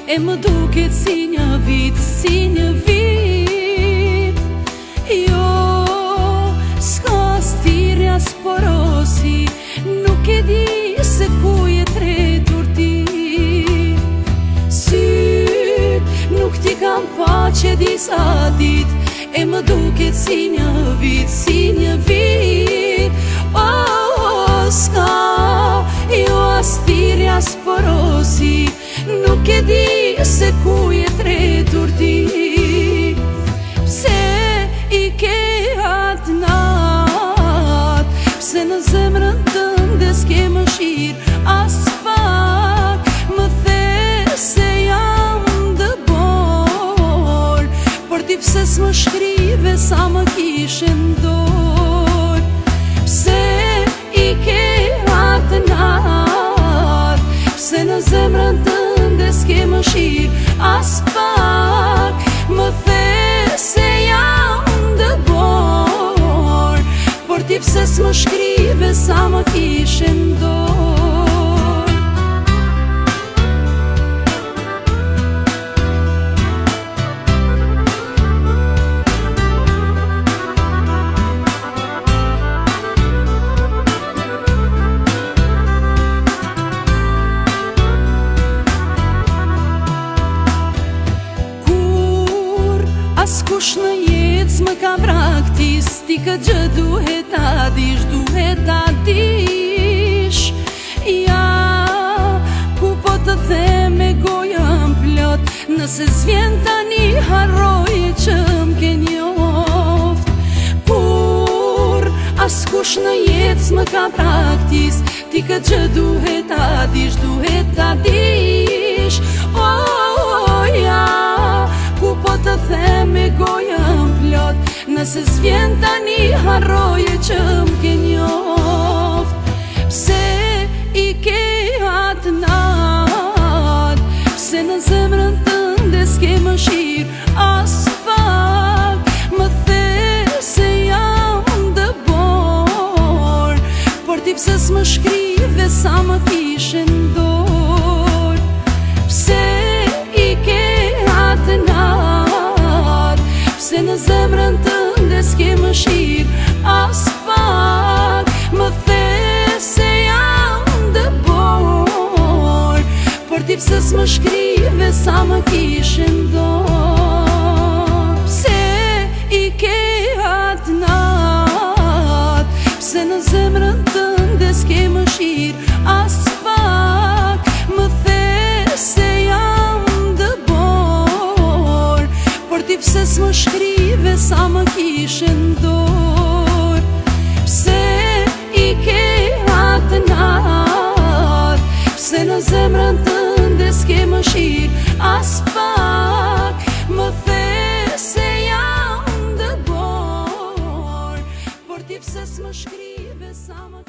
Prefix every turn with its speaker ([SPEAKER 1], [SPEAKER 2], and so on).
[SPEAKER 1] e më duket si një vit, si një vit. Jo, s'ka stirja s'porosi, nuk e di se ku je tretur ti. Syt nuk ti kam pa që disa dit, e më duket si një vit, si një vit. Oh, s'ka, jo astirja s'porosi, nuk e di se ku je tretur ti. Pse i ke atë nat, pse në zemrën tënde s'ke mëshirë as pak. Më the se jam dëbor, por ti pse s'më shkrive sa më kishe ndor. Pse i ke atë nat, pse në zemrën tënde s'ke mëshirë as pak. Më the se jam dëbor, por ti pse s'më shkrive sa më kishe ndor. Askush në jetë s'më ka praktis, ti këtë gjë duhet ta dish, duhet ta dish. Ja, ku po të them me gojën plot, nëse s'vjen tani harroje që m'ke njoft. Kur askush në jetë s'më ka praktis, ti këtë gjë duhet ta dish, duhet ta dish. Oh, ja, ku po të them me gojën plot, nëse s'vjen tani harroje që m'ke njoft. Pse i ke atë nat, pse në zemrën tënde s'ke mëshirë as pak. Më the se jam dëbor, por ti pse s'më shkrive sa më kishe ndor. Pse i ke atë nat, pse në zemrën tënde s'ke mëshirë as pak. Më the se jam dëbor, por ti pse s'më shkrive sa më kishe ndor. Pse i ke atë nat, pse në zemrën tënde s'ke mëshirë as pak. Më the se jam dëbor, por ti pse s'më shkrive sa më kishe ndor. Pse i ke atë nat, pse në zemrën tënde s'ke mëshirë as pak. Më the se jam dëbor, por ti pse s'më shkrive sa më